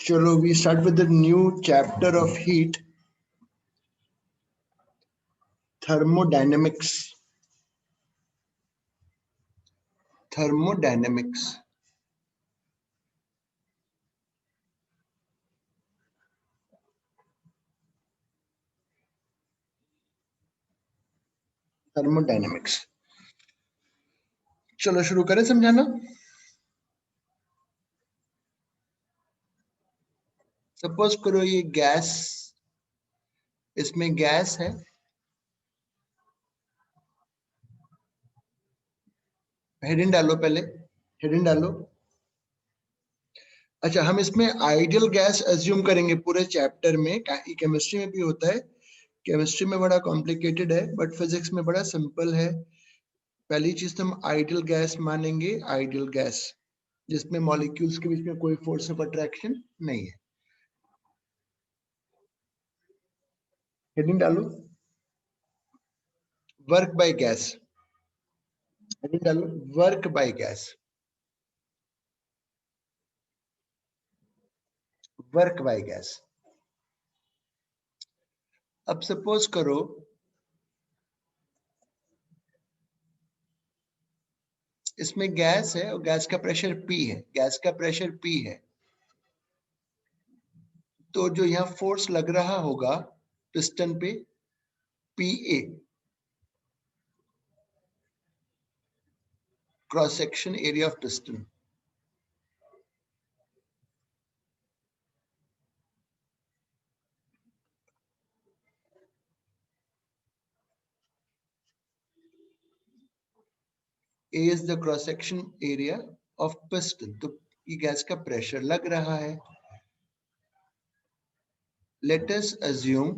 चलो we start with the new chapter of heat, thermodynamics. Thermodynamics. Thermodynamics. चलो शुरू करें समझाना। सपोज करो ये गैस, इसमें गैस है, हेडिंग डालो, पहले हेडिंग डालो। अच्छा, हम इसमें आइडियल गैस एज्यूम करेंगे पूरे चैप्टर में। केमिस्ट्री में भी होता है, केमिस्ट्री में बड़ा कॉम्प्लिकेटेड है बट फिजिक्स में बड़ा सिंपल है। पहली चीज तो हम आइडियल गैस मानेंगे, आइडियल गैस जिसमें मॉलिक्यूल्स के बीच में कोई फोर्स ऑफ अट्रैक्शन नहीं है। हेडिंग डालो, वर्क बाय गैस। हेडिंग डालो, work by gas, work by gas. अब सपोज करो इसमें गैस है और गैस का प्रेशर P है, गैस का प्रेशर P है, तो जो यहाँ फोर्स लग रहा होगा पिस्टन पे PA, cross section area of piston. A is the cross section area of piston, तो ये गैस का प्रेशर लग रहा है। Let us assume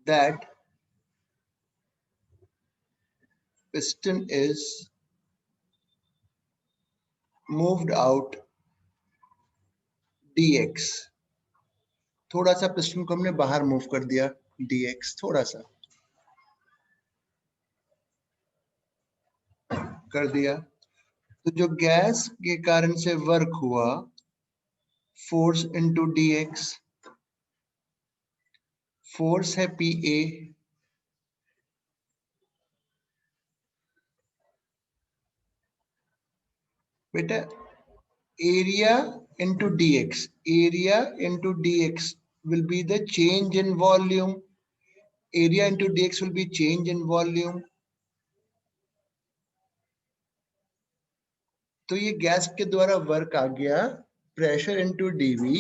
that piston is moved out dx, थोड़ा सा पिस्टन को हमने बाहर मूव कर दिया dx, थोड़ा सा कर दिया, तो जो गैस के कारण से वर्क हुआ फोर्स इनटू dx, फोर्स है Pa, बेटा area into dx, area into dx will be the change in volume, area into dx will be change in volume। तो ये गैस के द्वारा वर्क आ गया, प्रेशर इनटू dV,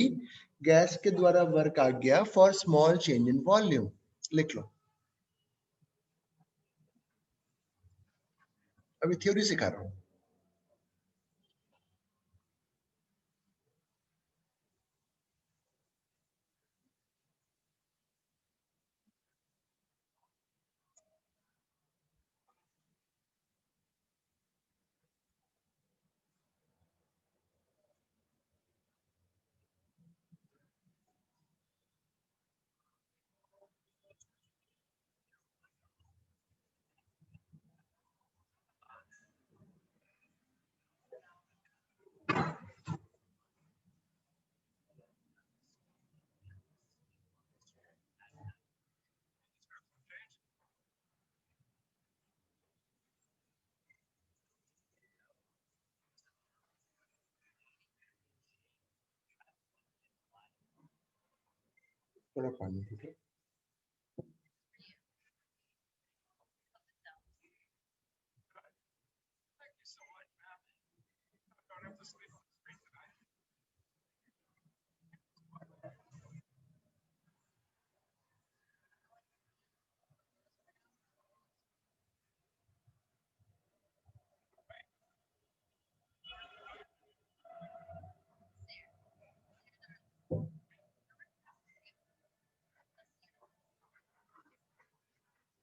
गैस के द्वारा work आ गया for small change in volume. लिख लो, अभी थ्योरी सिखा रहा हूं। थोड़ा पानी ठीक है।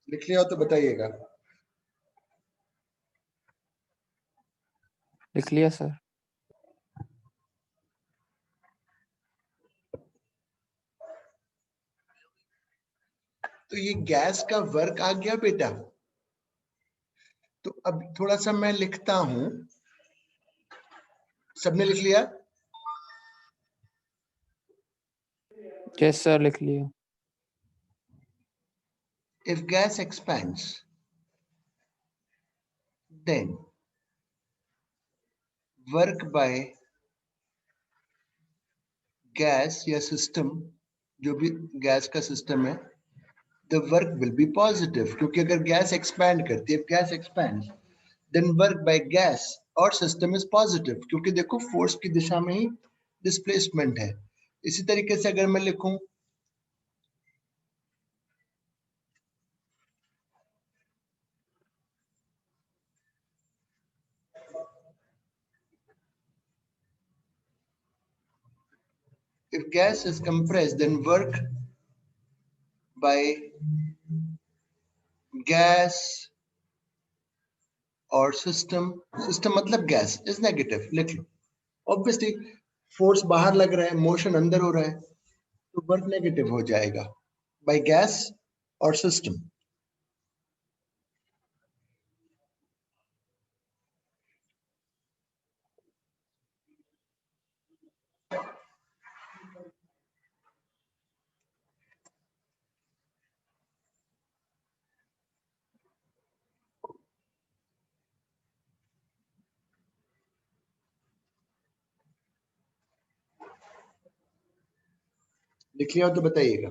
लिख लिया हो तो बताइएगा। लिख लिया सर। तो ये गैस का वर्क आ गया बेटा। तो अब थोड़ा सा मैं लिखता हूं, सबने लिख लिया? यस सर, लिख लिया। If gas expands, then work by gas या सिस्टम, जो भी गैस का सिस्टम है, the work will be positive, क्योंकि अगर गैस एक्सपैंड करती है, gas expand, then work by gas और सिस्टम इज पॉजिटिव, क्योंकि देखो फोर्स की दिशा में ही डिस्प्लेसमेंट है। इसी तरीके से अगर मैं लिखूं if gas is compressed, then work by gas और सिस्टम, सिस्टम मतलब गैस इज नेगेटिव, लिख लो। ऑब्वियसली फोर्स बाहर लग रहा है, मोशन अंदर हो रहा है, तो वर्क नेगेटिव हो जाएगा बाय गैस और सिस्टम। लिख लिया हो तो बताइएगा।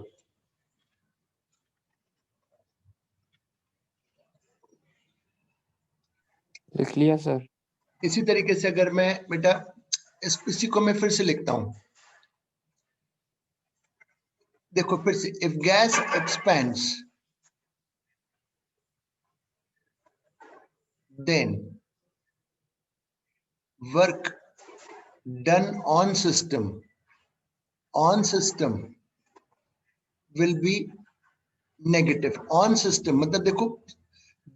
लिख लिया सर। इसी तरीके से अगर मैं बेटा इसी को मैं फिर से लिखता हूं, देखो फिर से, if gas expands then work done on system will be negative. On system मतलब देखो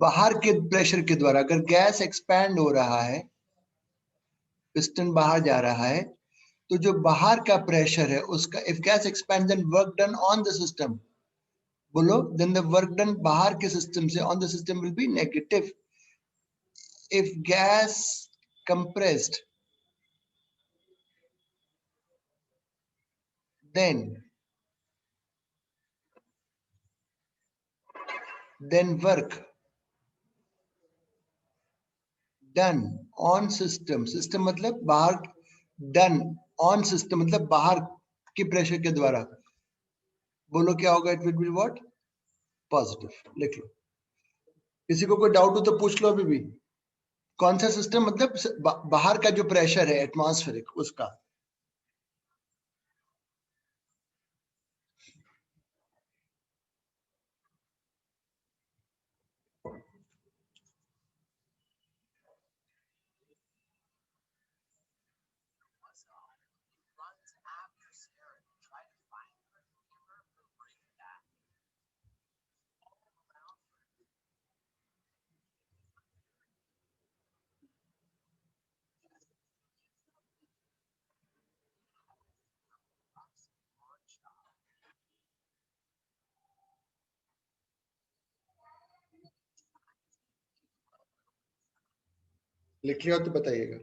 बाहर के प्रेशर के द्वारा, अगर गैस एक्सपैंड हो रहा है, पिस्टन बाहर जा रहा है, तो जो बाहर का प्रेशर है उसका, if gas expand then work done on the system, बोलो, देन द वर्क डन बाहर के सिस्टम से on the system will be negative. If gas compressed, then work done on system, system मतलब बाहर, done on system मतलब बाहर के pressure के द्वारा, बोलो क्या होगा, it will be what, positive. लिख लो। किसी को कोई डाउट हो तो पूछ लो अभी भी। कौन सा सिस्टम मतलब बाहर का जो प्रेशर है एटमॉस्फेरिक उसका। लिख लिया हो तो बताइएगा।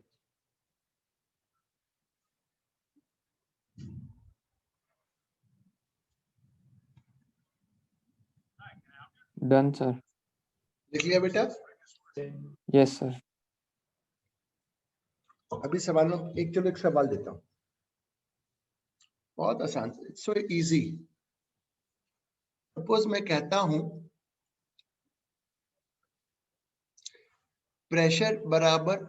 Done sir. लिख लिया बेटा। Yes sir. अभी सवालों एक, चलो एक सवाल देता हूं, बहुत आसान, इट्स सो इजी। सपोज मैं कहता हूं प्रेशर बराबर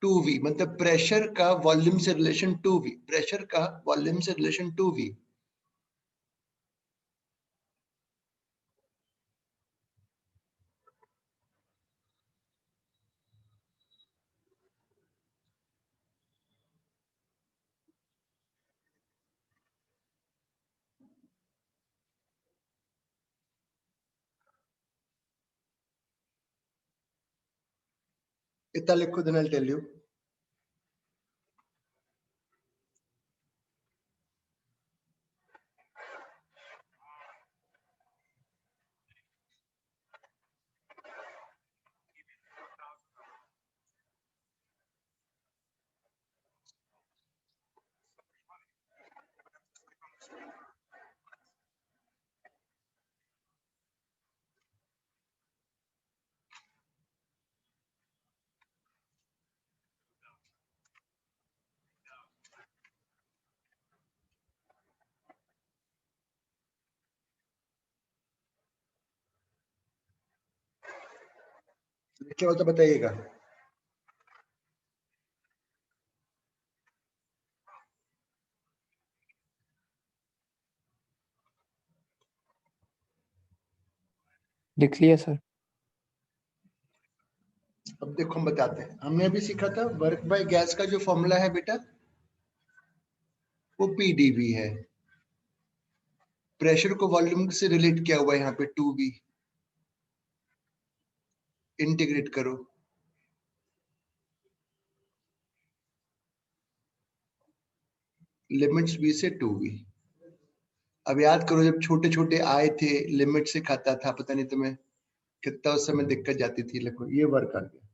2v, मतलब प्रेशर का वॉल्यूम से रिलेशन 2v, प्रेशर का वॉल्यूम से रिलेशन 2v। इतना लिखो, then I will tell you. क्या होता बताइएगा। लिख लिया सर। अब देखो हम बताते हैं, हमने अभी सीखा था वर्क बाय गैस का जो फॉर्मूला है बेटा, वो पीडीवी है। प्रेशर को वॉल्यूम से रिलेट किया हुआ है यहाँ पे 2V। इंटीग्रेट करो, लिमिट्स V से 2V। अब याद करो जब छोटे छोटे आए थे, लिमिट से खाता था, पता नहीं तुम्हें कितना उस समय दिक्कत जाती थी। देखो ये वर्क आ गया।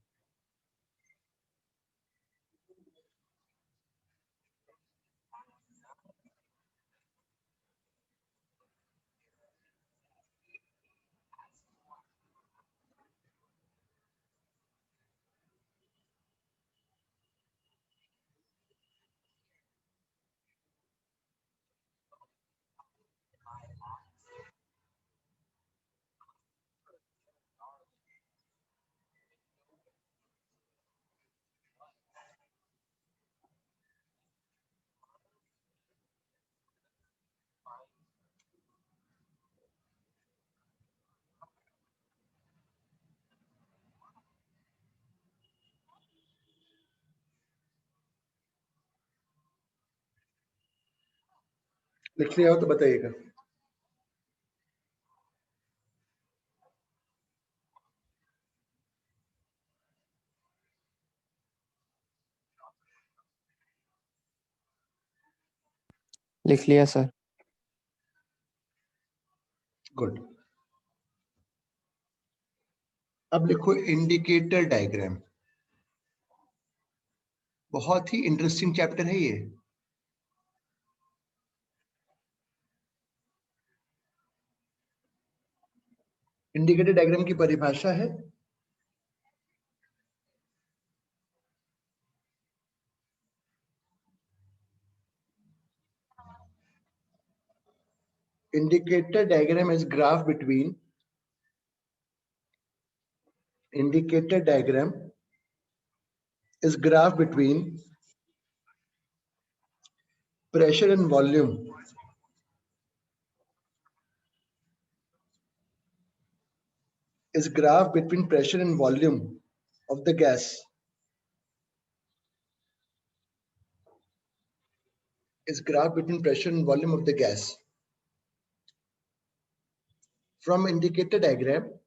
लिख लिया हो तो बताइएगा। लिख लिया सर। गुड। अब लिखो इंडिकेटर डायग्राम। बहुत ही इंटरेस्टिंग चैप्टर है ये। इंडिकेटर डायग्राम की परिभाषा है indicator diagram is graph between indicator diagram is graph between pressure and volume is graph between pressure and volume of the gas is graph between pressure and volume of the gas. From indicator diagram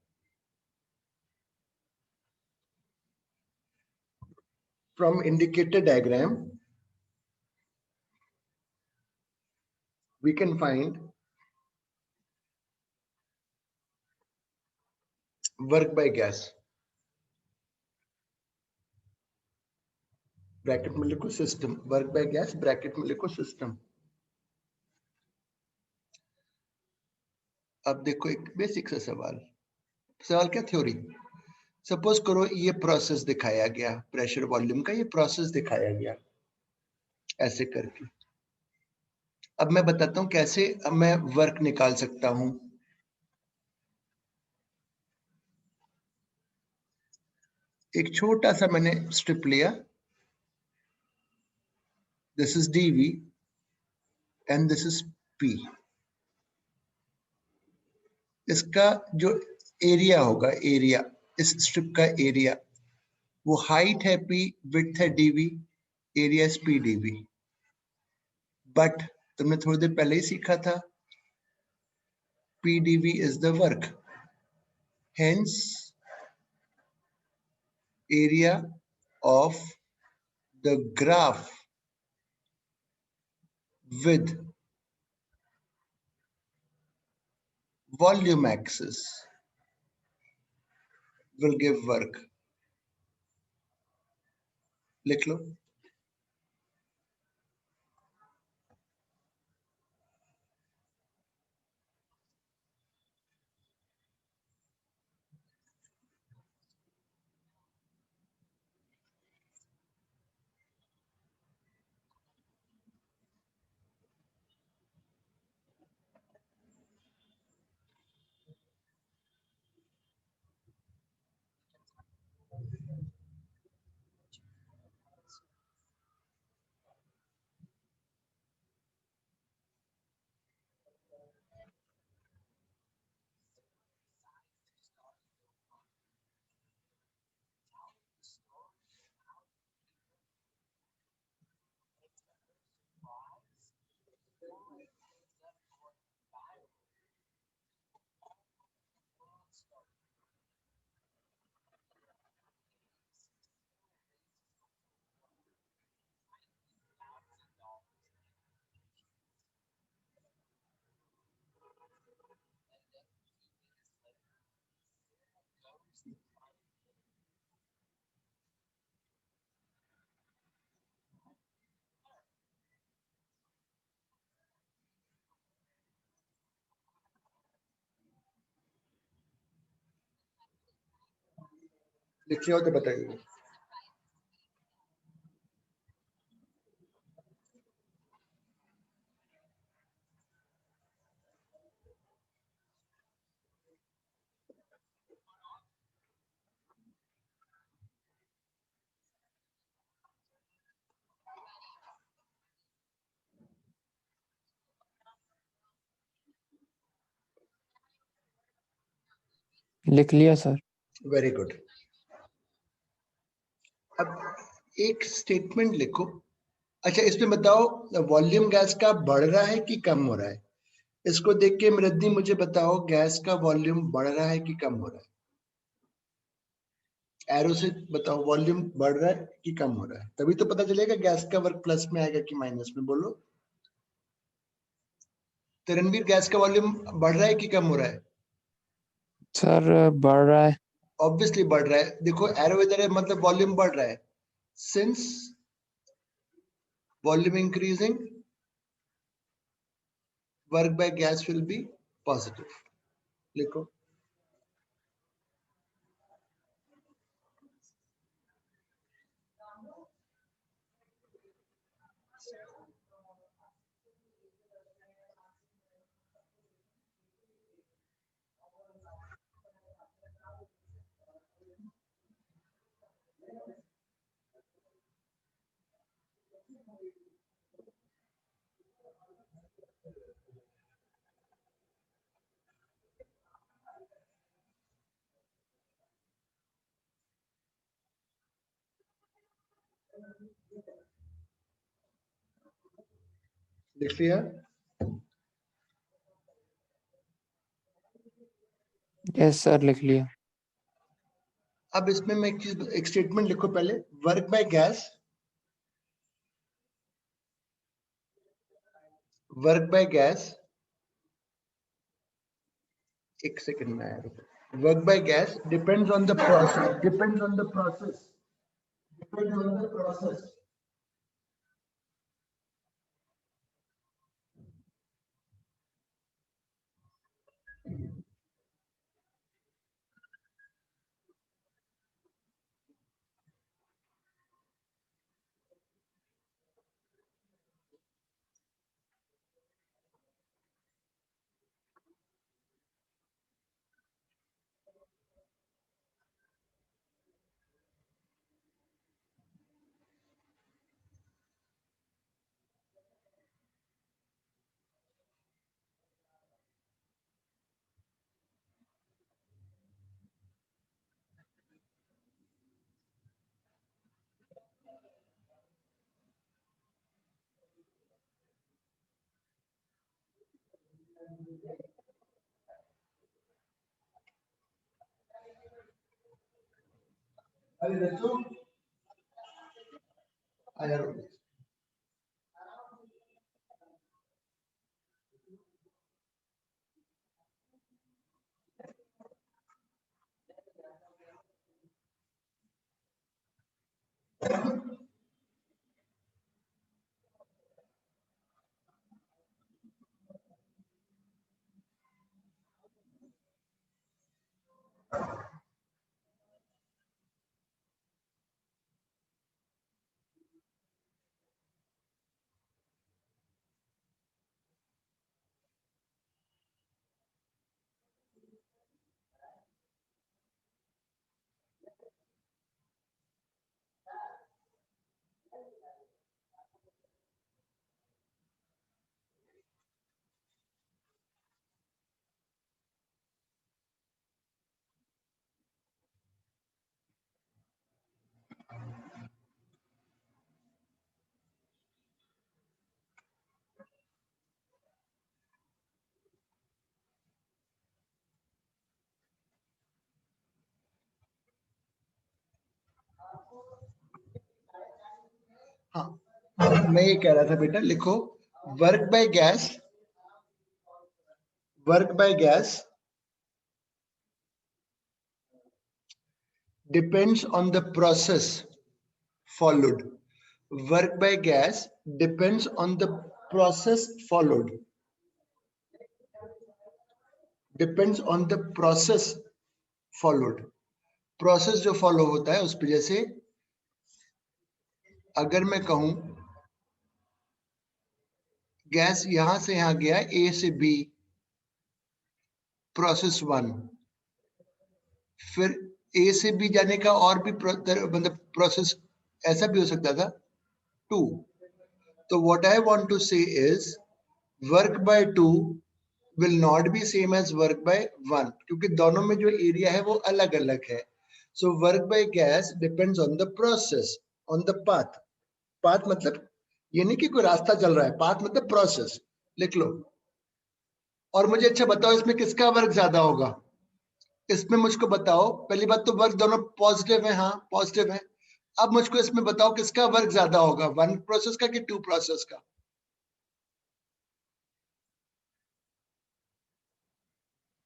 we can find work by gas। Bracket में लिखो system, work by gas bracket में लिखो system. अब देखो एक basic सा सवाल। सवाल क्या, थ्योरी। सपोज करो ये प्रोसेस दिखाया गया, प्रेशर वॉल्यूम का ये प्रोसेस दिखाया गया ऐसे करके। अब मैं बताता हूं कैसे अब मैं वर्क निकाल सकता हूं। एक छोटा सा मैंने स्ट्रिप लिया, this is dV and this is P। इसका जो एरिया होगा, एरिया इस स्ट्रिप का एरिया, वो हाइट है P, विड्थ है dV, area is P dV। But तुमने थोड़ी देर पहले ही सीखा था P dV is the work, hence area of the graph with volume axis will give work। लिख लो। लिख लिया हो तो बताइए। लिख लिया सर। Very good. अब एक स्टेटमेंट लिखो। अच्छा, इसमें बताओ वॉल्यूम गैस का बढ़ रहा है कि कम हो रहा है? इसको देख के मृद्धि मुझे बताओ, गैस का वॉल्यूम बढ़ रहा है कि कम हो रहा है? एरो से बताओ वॉल्यूम बढ़ रहा है कि कम हो रहा है, तभी तो पता चलेगा गैस का वर्क प्लस में आएगा कि माइनस में। बोलो तो रणवीर, गैस का वॉल्यूम बढ़ रहा है कि कम हो रहा है? सर बढ़ रहा है। ऑब्वियसली बढ़ रहा है। देखो एरो इधर है, मतलब वॉल्यूम बढ़ रहा है। Since volume increasing, work by gas will be positive. लिखो। लिख लिया? यस सर, लिख लिया। अब इसमें मैं एक चीज, एक स्टेटमेंट लिखो पहले। Work by gas, work by gas, एक सेकंड में आया। Work by gas depends on the process, depends on the process, depends on the process. अरे दत्तू आया। हाँ, मैं ये कह रहा था बेटा, लिखो work by gas, work by gas depends on the process followed. Work by gas depends on the process followed. Depends on the process followed. Process जो फॉलो होता है उस पे, जैसे अगर मैं कहूं गैस यहां से यहां गया ए से बी, प्रोसेस 1, फिर ए से बी जाने का और भी मतलब प्रोसेस ऐसा भी हो सकता था 2। तो व्हाट आई वांट टू से is work by 2 will not be same as work by 1, क्योंकि दोनों में जो एरिया है वो अलग अलग है। So work by gas depends on the process, on the path. Path मतलब ये नहीं कि कोई रास्ता चल रहा है, path मतलब process, लिख लो। और मुझे अच्छा बताओ इसमें किसका वर्क ज्यादा होगा? इसमें मुझको बताओ, पहली बात तो वर्क दोनों पॉजिटिव है, हाँ पॉजिटिव है। अब मुझको इसमें बताओ किसका वर्क ज्यादा होगा, 1 प्रोसेस का कि 2 प्रोसेस का?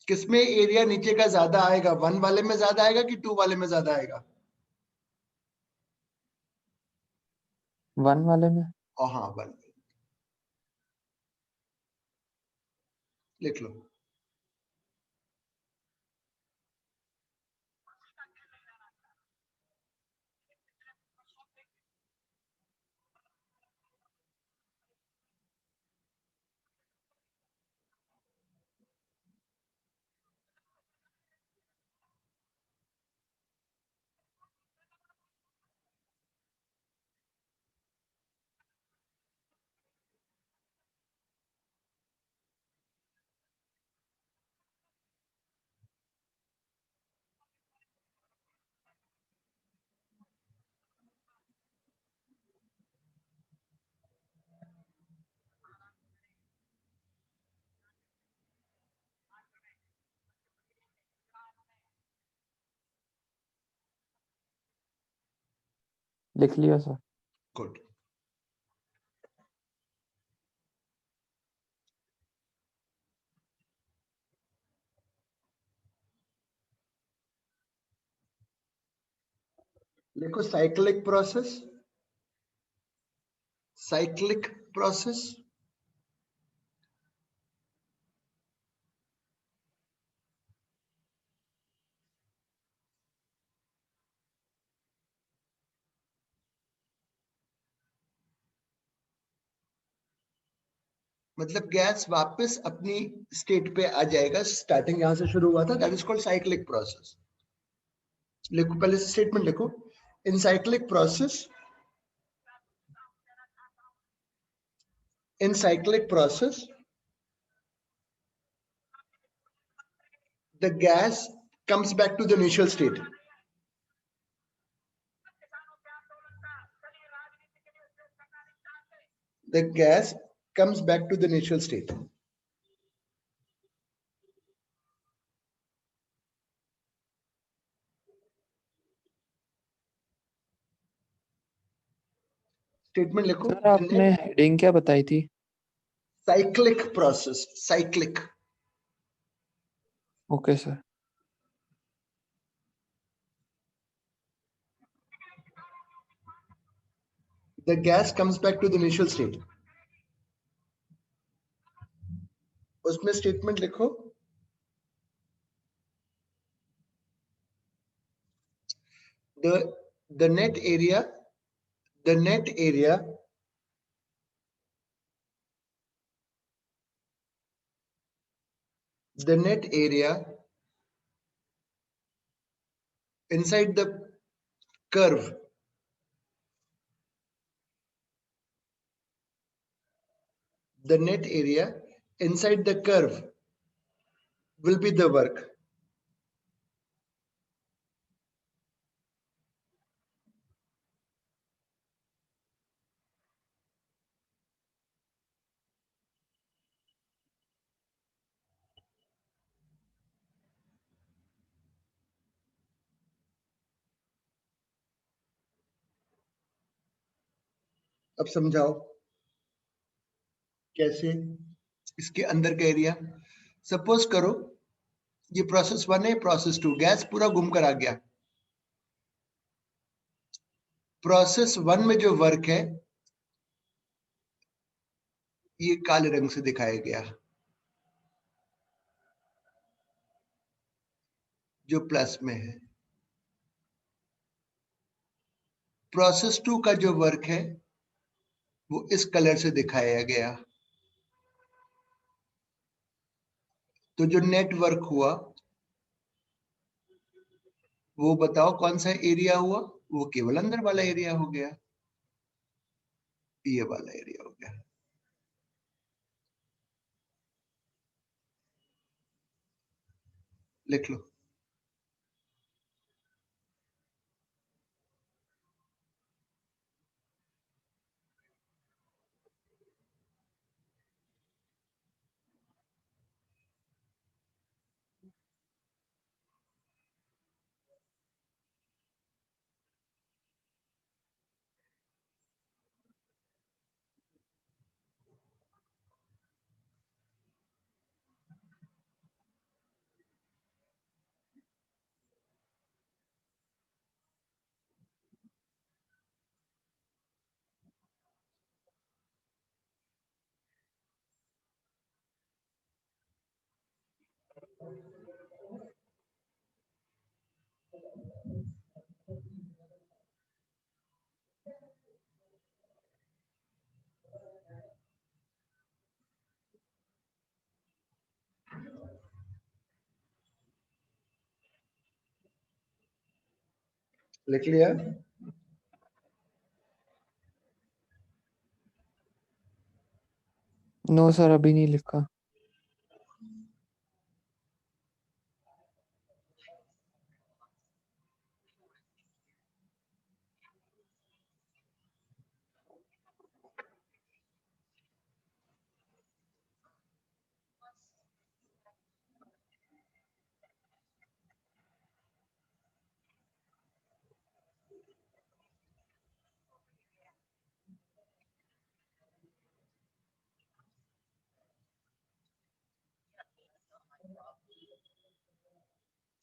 किसमें एरिया नीचे का ज्यादा आएगा, 1 वाले में ज्यादा आएगा कि 2 वाले में ज्यादा आएगा? 1 वाले में। हाँ 1, लिख लो। लिख लिया सर। गुड। लिखो साइक्लिक प्रोसेस, साइक्लिक प्रोसेस। मतलब गैस वापस अपनी स्टेट पे आ जाएगा, स्टार्टिंग यहां से शुरू हुआ था, that is called cyclic process. लिखो पहले स्टेटमेंट लिखो, इन cyclic process, in cyclic process the gas comes back to the initial state. The gas comes back to the initial state. Statement लिखो, सर आपने हेडिंग क्या बताई थी? Cyclic process, cyclic. Okay sir. The gas comes back to the initial state. उसमें statement लिखो, the net area, the net area the net area inside the curve the net area inside the curve will be the work. अब समझाओ कैसे इसके अंदर का area. Suppose करो ये प्रोसेस 1 है, प्रोसेस 2, गैस पूरा घूम कर आ गया। प्रोसेस 1 में जो वर्क है ये काले रंग से दिखाया गया, जो प्लस में है। प्रोसेस 2 का जो वर्क है वो इस कलर से दिखाया गया। तो जो नेट वर्क हुआ वो बताओ कौन सा एरिया हुआ? वो केवल अंदर वाला एरिया हो गया, ये वाला एरिया हो गया। लिख लो। लिख लिया? नो सर, अभी नहीं लिखा।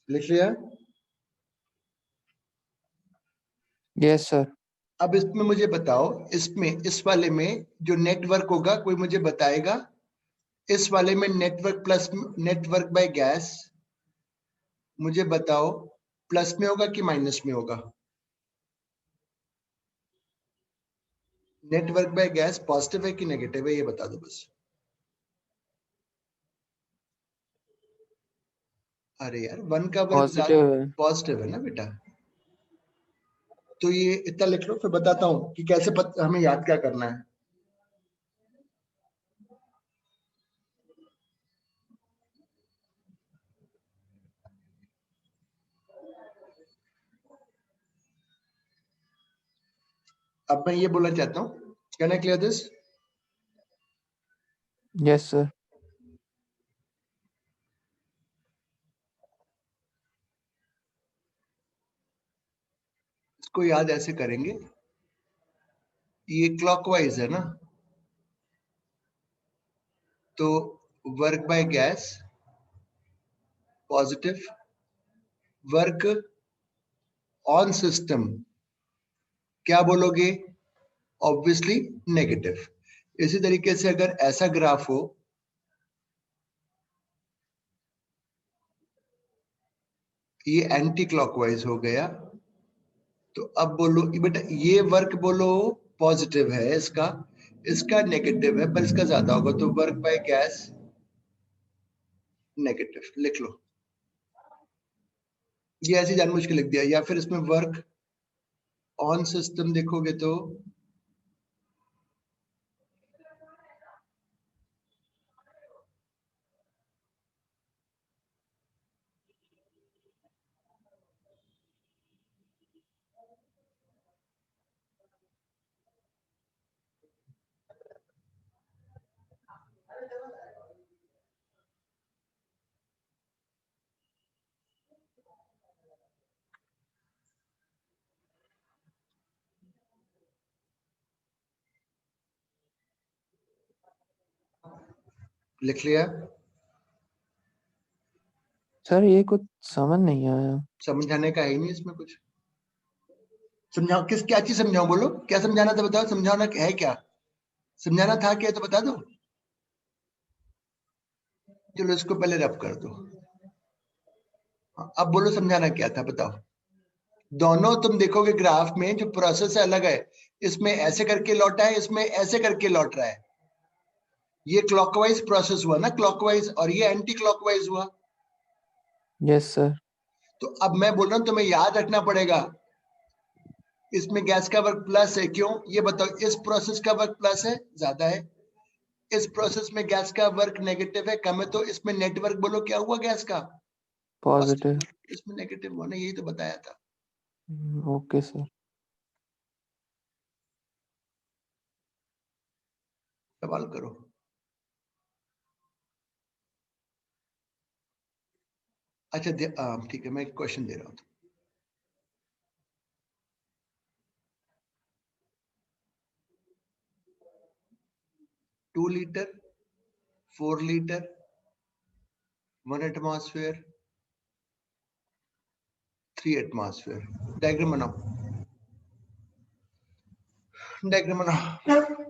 लिख लिया? Yes sir. अब इसमें मुझे बताओ, इसमें इस वाले में जो नेटवर्क होगा कोई मुझे बताएगा? इस वाले में network plus network by gas मुझे बताओ प्लस में होगा कि माइनस में होगा? नेटवर्क बाय गैस पॉजिटिव है कि नेगेटिव है, ये बता दो बस। अरे यार, 1 का वर्क पॉजिटिव है। पॉजिटिव है ना बेटा? तो ये इतना लिख लो, फिर बताता हूँ कि कैसे हमें याद क्या करना है। अब मैं ये बोलना चाहता हूँ, can I clear this? Yes sir. इसको याद ऐसे करेंगे, ये क्लॉकवाइज है ना, तो work by gas positive, work on system क्या बोलोगे? Obviously negative. इसी तरीके से अगर ऐसा ग्राफ हो, ये एंटी क्लॉकवाइज हो गया, तो अब बोलो बेटा, ये वर्क बोलो पॉजिटिव है, इसका इसका नेगेटिव है, पर इसका ज्यादा होगा, तो वर्क बाय गैस नेगेटिव। लिख लो, ये ऐसे जानबूझ के लिख दिया। या फिर इसमें वर्क ऑन सिस्टम देखोगे तो लिख लिया? सर ये कुछ समझ नहीं आया। समझाने का है ही नहीं इसमें कुछ। समझाओ, किस क्या चीज समझाओ? बोलो क्या समझाना था, बताओ। समझाना है क्या? समझाना था क्या तो बता दो। चलो इसको पहले रब कर दो। हाँ, अब बोलो समझाना क्या था, बताओ। दोनों तुम देखोगे ग्राफ में जो प्रोसेस अलग है, इसमें ऐसे करके लौटा है, इसमें ऐसे करके लौट रहा है। ये क्लॉकवाइज प्रोसेस हुआ ना, क्लॉकवाइज, और ये एंटी क्लॉकवाइज हुआ। Yes sir. तो अब मैं बोल रहा हूं तुम्हें याद रखना पड़ेगा, इसमें गैस का वर्क प्लस है, क्यों ये बताओ। इस प्रोसेस का वर्क प्लस है, ज्यादा है। इस प्रोसेस में गैस का वर्क नेगेटिव है, कम है। तो इसमें नेटवर्क बोलो क्या हुआ गैस का, पॉजिटिव। इसमें नेगेटिव हुआ ना, यही तो बताया था। Okay sir. सवाल करो। अच्छा ठीक है, मैं एक क्वेश्चन दे रहा हूँ। 2 litre, 4 litre, 1 atmosphere, 3 atmosphere. Diagram बनाओ, डायग्राम बनाओ।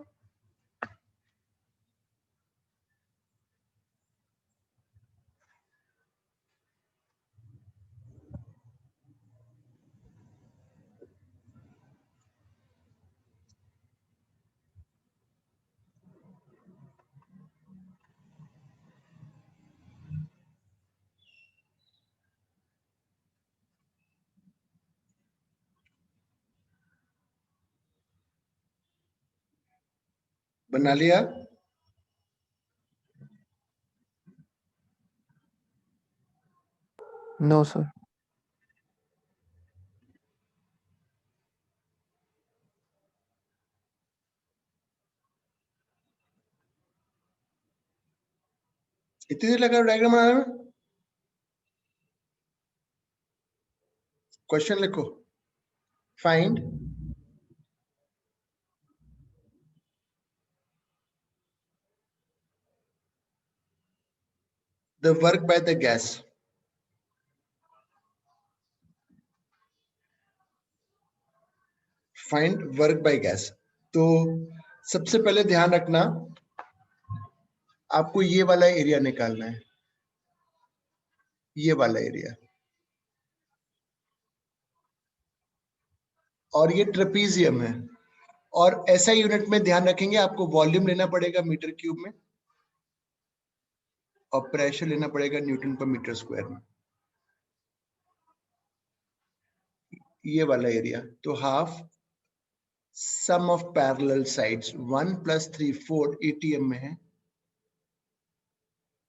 बना लिया? No sir. इतनी देर लगा डायग्राम बनाने में? क्वेश्चन लिखो। Find the work by the gas. Find work by gas. तो सबसे पहले ध्यान रखना, आपको ये वाला एरिया निकालना है, ये वाला एरिया। और ये ट्रेपीजियम है। और ऐसा यूनिट में ध्यान रखेंगे, आपको वॉल्यूम लेना पड़ेगा मीटर क्यूब में, और प्रेशर लेना पड़ेगा न्यूटन पर मीटर स्क्वायर में। ये वाला एरिया तो half sum of parallel sides 1 + 3 4 ATM में है,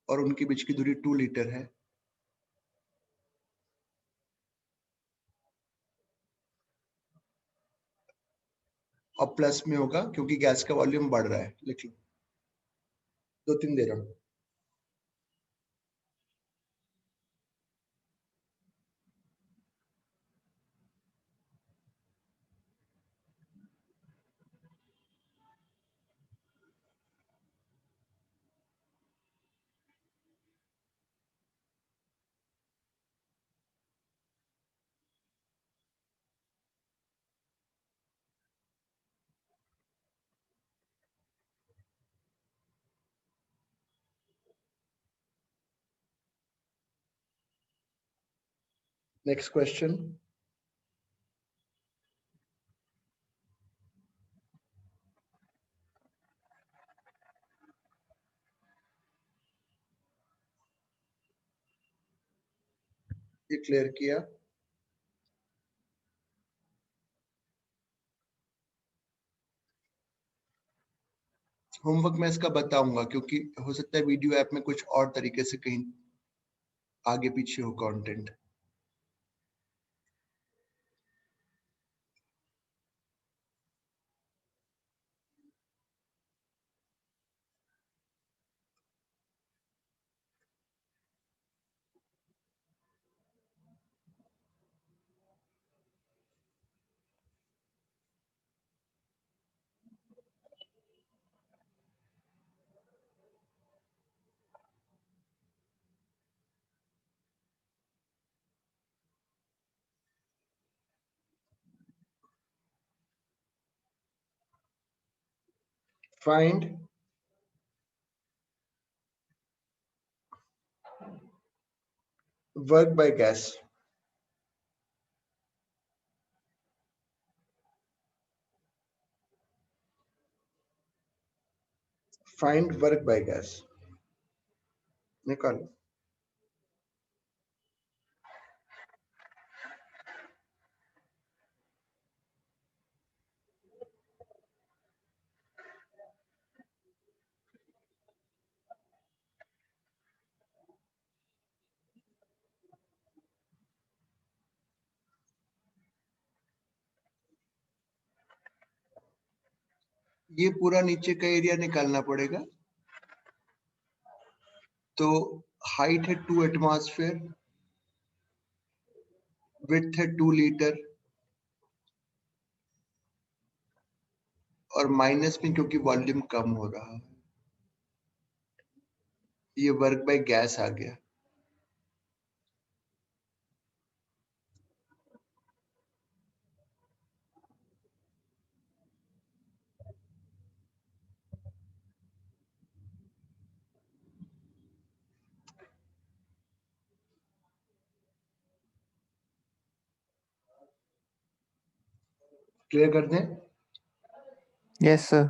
और उनके बीच की दूरी 2 लीटर है। और प्लस में होगा क्योंकि गैस का वॉल्यूम बढ़ रहा है। लिख लो, 2 3 दे रहा हूं। Next question. ये क्लियर किया? होमवर्क मैं इसका बताऊंगा, क्योंकि हो सकता है वीडियो ऐप में कुछ और तरीके से कहीं आगे पीछे हो content. Find work by gas. Find work by gas, निकालो। ये पूरा नीचे का एरिया निकालना पड़ेगा। तो हाइट है 2 एटमॉस्फेयर, विड्थ है 2 लीटर, और माइनस में क्योंकि वॉल्यूम कम हो रहा है, ये वर्क बाय गैस आ गया। क्लियर कर दें? Yes, sir.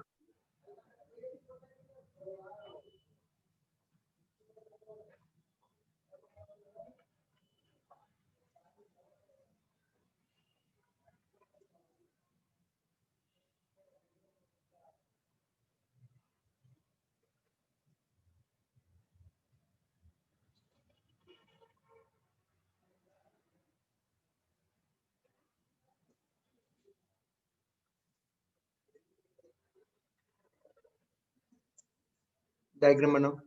डायग्राम बनाओ।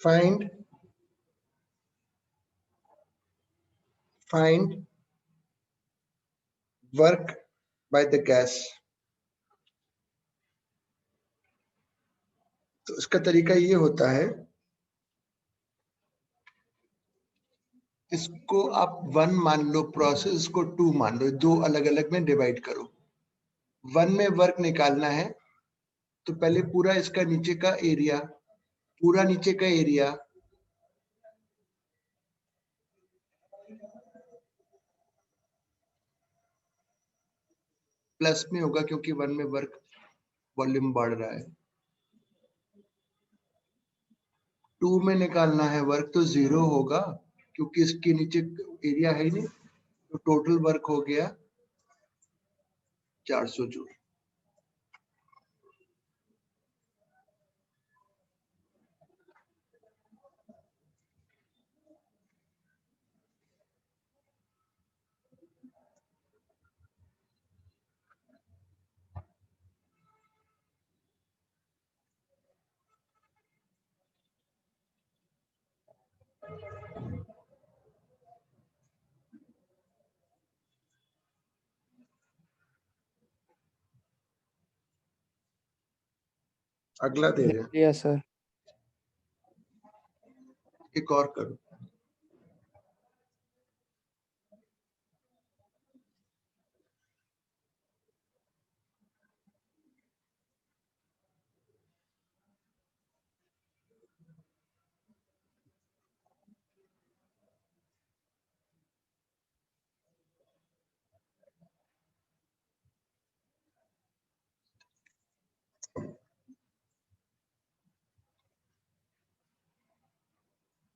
Find work by the gas. तो इसका तरीका ये होता है, इसको आप 1 मान लो, प्रोसेस को 2 मान लो, 2 अलग अलग में डिवाइड करो। 1 में वर्क निकालना है तो पहले पूरा इसका नीचे का एरिया, पूरा नीचे का एरिया प्लस में होगा क्योंकि 1 में वर्क वॉल्यूम बढ़ रहा है। 2 में निकालना है वर्क तो 0 होगा क्योंकि इसके नीचे एरिया है ही नहीं, तो टोटल वर्क हो गया 400 जूल। अगला दे रहे हैं, Yes, sir. एक और करो।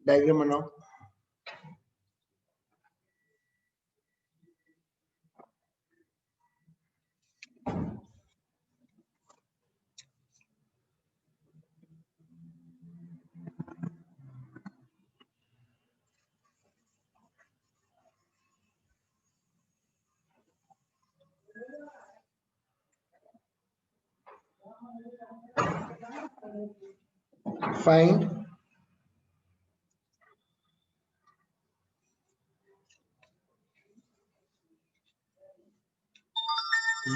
डायग्राम बनाओ। Find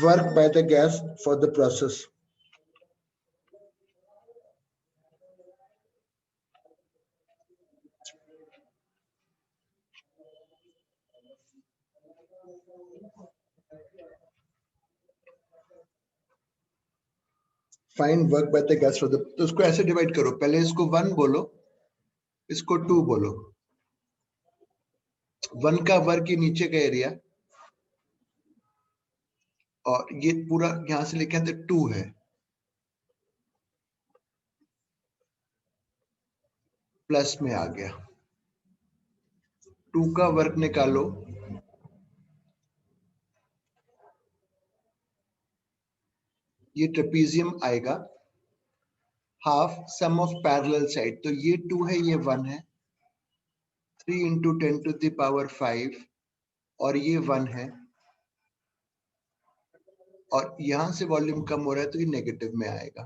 work by the gas for the process। Find work by the gas from the, तो उसको ऐसे डिवाइड करो, पहले इसको 1 बोलो, इसको 2 बोलो। 1 का वर्क के नीचे का एरिया, और ये पूरा यहां से लेके आते 2 है, प्लस में आ गया। 2 का वर्क निकालो, ये ट्रेपीजियम आएगा, half sum of parallel side, तो ये 2 है, ये 1 है, 3 इंटू 10 टू द पावर 5, और ये 1 है, और यहां से वॉल्यूम कम हो रहा है तो ये नेगेटिव में आएगा।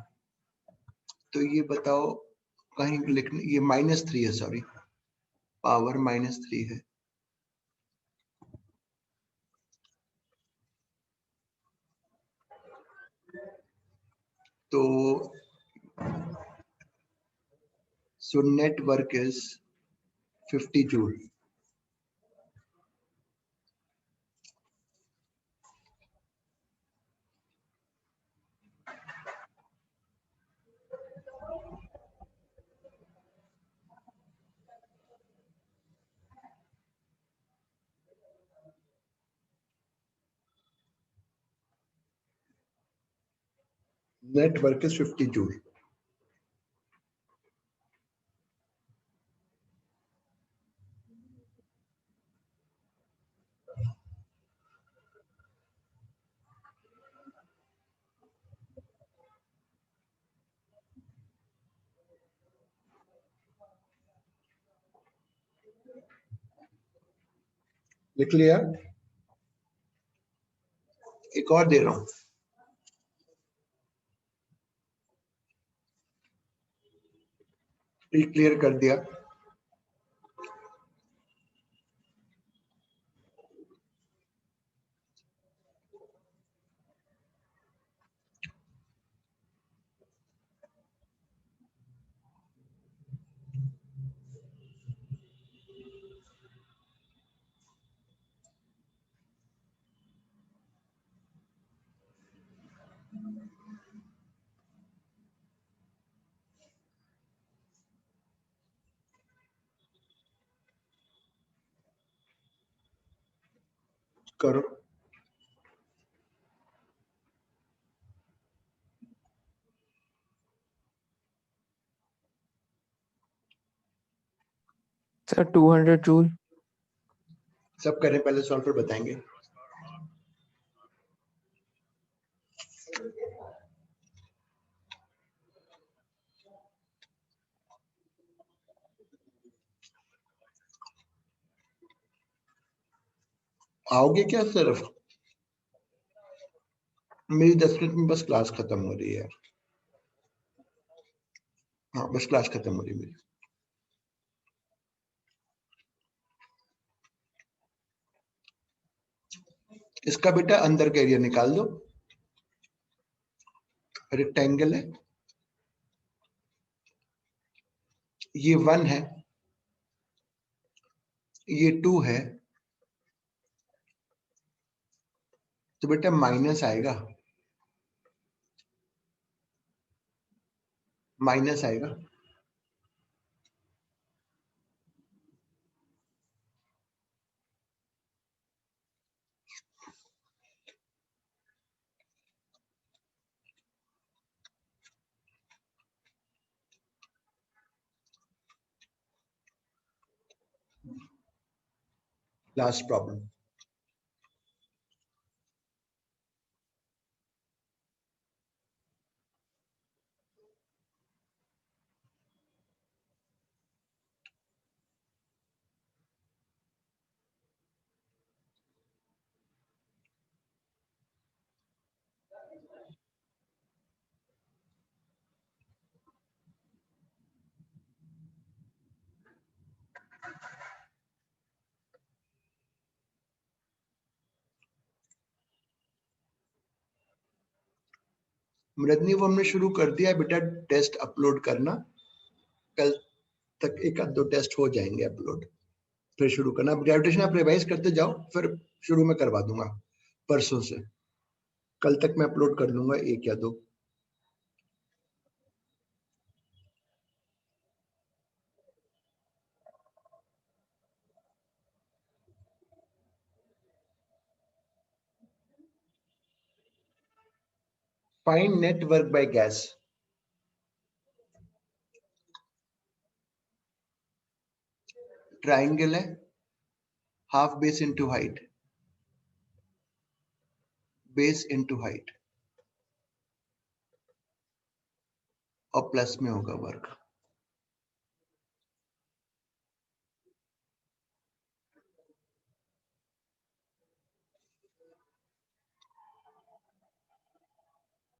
तो ये बताओ कहीं लिखने, ये -3 है, सॉरी, पावर -3 है। तो so net work is 50 joule. Net work is 50 joule. लिख लिया? एक और दे रहा हूं, क्लियर कर दिया। करो। Sir 200 joule. सब करें पहले, सॉल्व फिर बताएंगे। आओगे क्या? सिर्फ मेरी 10 मिनट में बस क्लास खत्म हो रही है। हाँ, बस क्लास खत्म हो रही है मेरी। इसका बेटा अंदर का एरिया निकाल दो, रेक्टेंगल है, ये 1 है, ये 2 है, तो बेटा माइनस आएगा, माइनस आएगा। Last problem. मृदनी वो हमने शुरू कर दिया बेटा, टेस्ट अपलोड करना, कल तक एक आध 2 टेस्ट हो जाएंगे अपलोड, फिर शुरू करना। ग्रेजुएशन आप रिवाइज करते जाओ, फिर शुरू में करवा दूंगा परसों से, कल तक मैं अपलोड कर दूंगा 1 या 2। Find net work by gas. Triangle है, half base into height, base into height और प्लस में होगा वर्क।